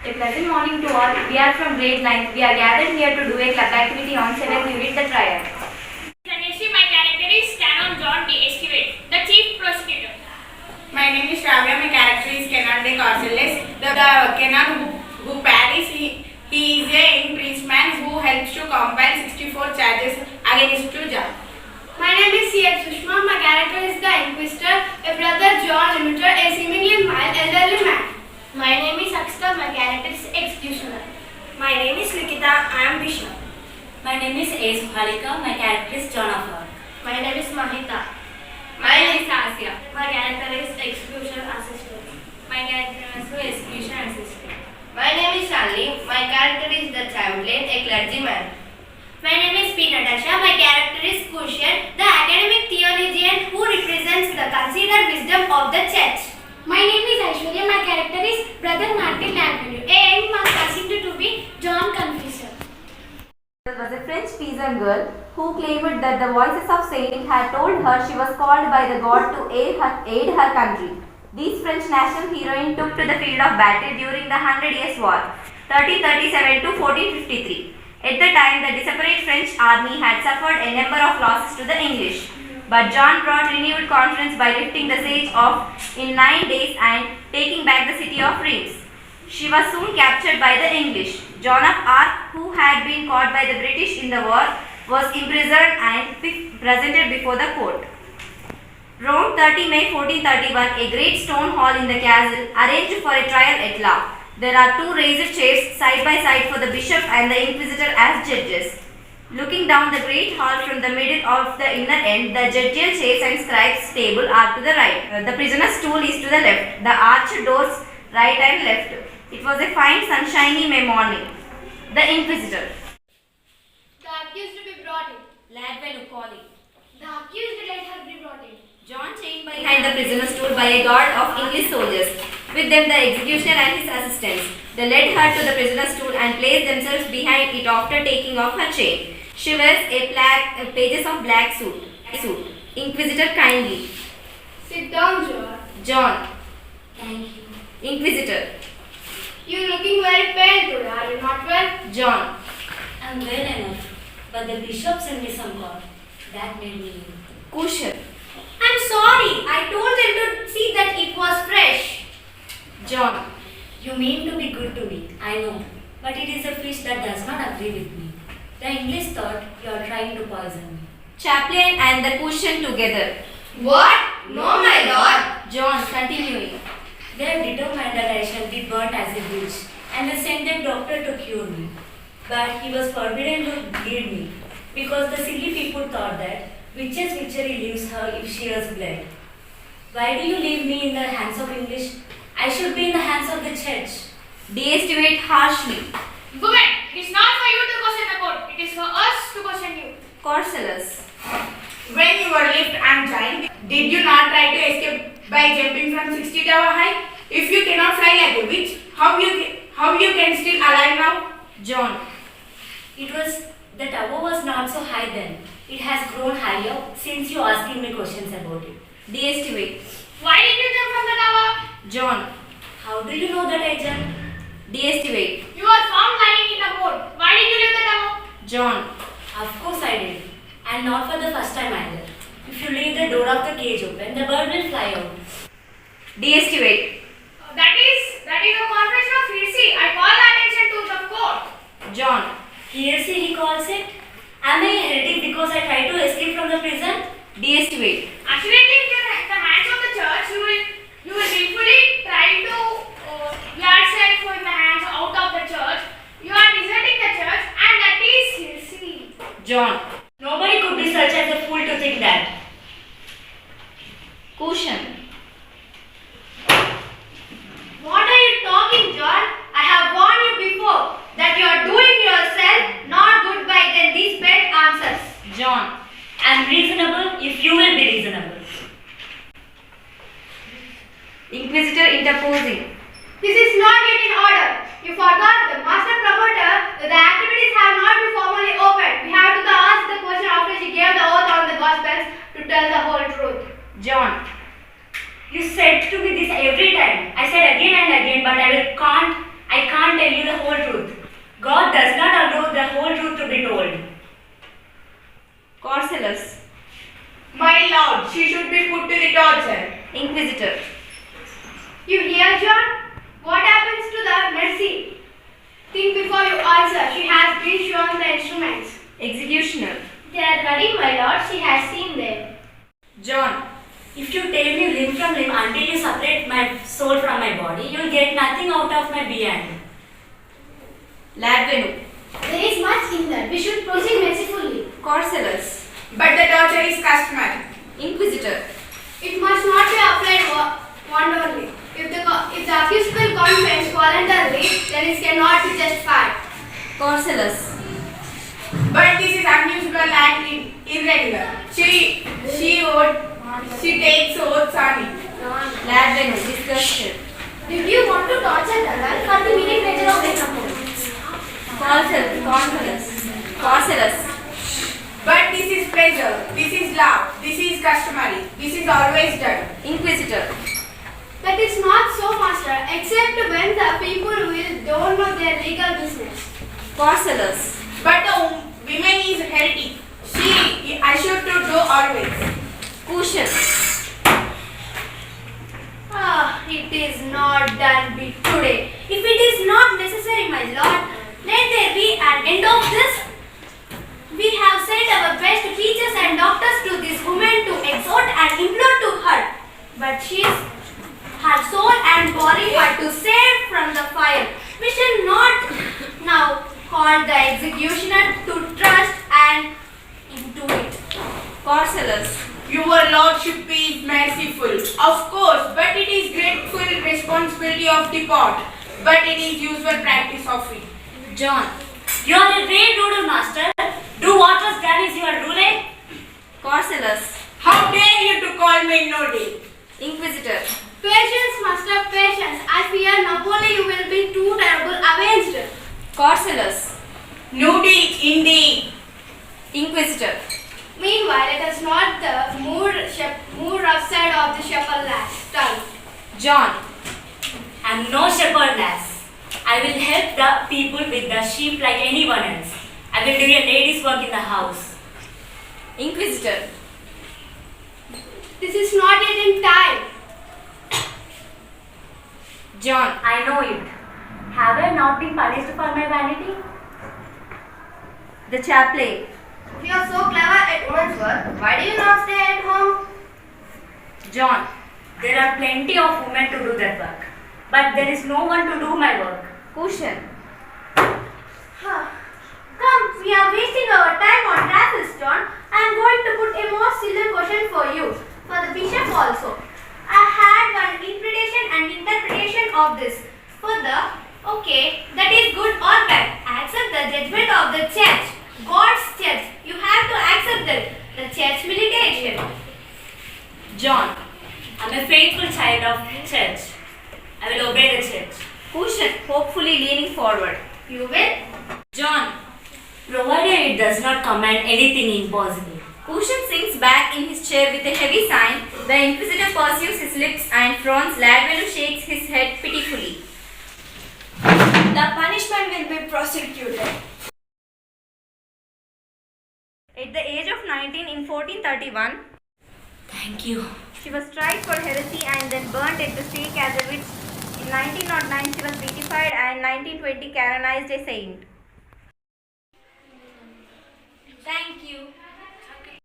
A pleasant morning to all. We are from grade 9. We are gathered here to do a club activity on 7th unit, the trial. My character is Canon John D. Estivate, the Chief Prosecutor. My name is Shravya. My character is Kenan de Carceles. The Kenan who Paris, he is a young policeman who helps to compile 64 charges against John. My name is C.H. Sushma. My character is the Inquisitor, a brother John Limiter, a seemingly mild elderly man. My name is Akshita. My character is Executioner. My name is Nikita. I am Bishop. My name is sohalika. My character is John of Arc. My name is Mahita. My name is Asya. My character is Execution Assistant. My character is Execution Assistant. My name is Shanli. My character is the Chamberlain, a clergyman. My name is P. Natasha. My character is Kushan, the academic theologian who represents the considered wisdom of the church. My name is Aishwarya. My character is Brother Martin Avenue, a young man considered to be John Confessor. There was a French peasant girl who claimed that the voices of saints had told her she was called by the god to aid her country. This French national heroine took to the field of battle during the 100 Years' War, 1337 to 1453. At the time, the disparate French army had suffered a number of losses to the English. But John brought renewed confidence by lifting the siege in 9 days and taking back the city of Reims. She was soon captured by the English. Joan of Arc, who had been caught by the British in the war, was imprisoned and presented before the court. Rome, 30 May 1431, a great stone hall in the castle, arranged for a trial at law. There are 2 raised chairs side by side for the bishop and the inquisitor as judges. Looking down the great hall from the middle of the inner end, the judicial chairs and scribes' table are to the right. The prisoner's stool is to the left. The arched doors right and left. It was a fine sunshiny May morning. The inquisitor. The accused to be brought in. Lad by Lucoli. The accused let her be brought in. John chained behind the prisoner's stool by a guard of English soldiers, with them the executioner and his assistants. They led her to the prisoner's stool and placed themselves behind it after taking off her chain. She wears a pages of black suit. Inquisitor kindly. Sit down, John. John. Thank you. Inquisitor. You looking very pale today, are you not well? John. I am well enough, but the bishop sent me some god. That made me ill. Cushion. I'm sorry. I told them to see that it was fresh. John. You mean to be good to me, I know, but it is a fish that does not agree with me. The English thought you are trying to poison me. Chaplain and the cushion together. What? No, my lord. John continuing. They have determined that I shall be burnt as a witch, and they sent a doctor to cure me. But he was forbidden to bleed me, because the silly people thought that witch's witchery leaves her if she has blood. Why do you leave me in the hands of English? I should be in the hands of the church. Deestimate harshly. Women, it is not for you to question the court. It is for us to question you. Corselus. When you were left and joined, did you not try to escape by jumping from 60 tower high? If you cannot fly like a witch, how you can still alive now? John. The tower was not so high then. It has grown higher since you asking me questions about it. Deestimate. Why did you jump from the tower? John. How do you know that I jumped? Deestimate. You are found lying in the boat. Why did you leave the tower? John. Of course I did. And not for the first time either. If you leave the door of the cage open, the bird will fly out. Deestimate. That is a confession of heresy. I call the attention to the court. John. Heresy he calls it. Am I a heretic because I tried to escape from the prison? Deestimate. Accidentally in the hands of the church, you will willfully try to yourself in the hands out of the church. You are deserting the church, and that is heresy. John. Nobody could be such as a fool to think that. Cushion. What are you talking, John? I have warned you before that you are doing yourself not good by then these bad answers. John. I am reasonable if you will be reasonable. Inquisitor interposing. This is not yet in order. You forgot the master promoter that the activities have not been formally opened. We have to ask the Inquisitor. You hear, John? What happens to the Mercy? Think before you answer. She has been shown the instruments. Executioner. They are ready, my lord. She has seen them. John. If you take me limb from limb until you separate my soul from my body, you will get nothing out of my being. Ladvenu. There is much in that. We should proceed mercifully. Corselus. But the torture is customary. Inquisitor. It must not be applied wantonly. If the accused will confess voluntarily, then it cannot be justified. Corselus. But this is unusual and irregular. She takes oaths on it. Ladvenu. Disgusted. Did you want to torture the girl for the mere pleasure of the couple? Corselus. But this is pleasure, this is love, this is customary, this is always done. Inquisitor. That is not so, master, except when the people don't know their legal business. Corselus. But the woman is healthy. She assured to do always. Cushion. It is not done today. If it is not necessary, my lord, let there be an end of this. We have sent our best teachers and doctors to this woman to exhort and implore to her. But her soul and body are to save from the fire. We shall not now call the executioner to trust and into it. Corselus. Your lordship is merciful, of course, but it is grateful responsibility of the court. But it is usual practice of it. John. You are a great ruler, master. Do what was done is your ruling. Corselus. How dare you to call me Nodi? Inquisitor. Patience, master, patience. I fear Napoli you will be too terrible avenged. Corselus. Nodi indeed. Inquisitor. Meanwhile, it is not the more rough side of the shepherd's tongue. John. I am no shepherd lass. I will help the people with the sheep like anyone else. I will do a lady's work in the house. Inquisitor. This is not yet in time. John. I know it. Have I not been punished for my vanity? The chaplain. If you are so clever at women's work, why do you not stay at home? John. There are plenty of women to do that work. But there is no one to do my work. Cushion. Come, we are wasting our time on raffles, John. I am going to put a more silly question for you, for the bishop also. I had one interpretation of this. That is good or bad. Accept the judgment of the church, God's church. You have to accept that. The church militation. John. I am a faithful child of church. I will obey the church. Cushion. Hopefully leaning forward. You will? John. Provided it does not command anything impossible. Cushion sinks back in his chair with a heavy sigh. The Inquisitor pursues his lips and frowns. Ladvenu shakes his head pitifully. The punishment will be prosecuted. At the age of 19 in 1431, Thank you. she was tried for heresy and then burnt at the stake as a witch. In 1909, she was beatified and 1920 canonized a saint. Thank you.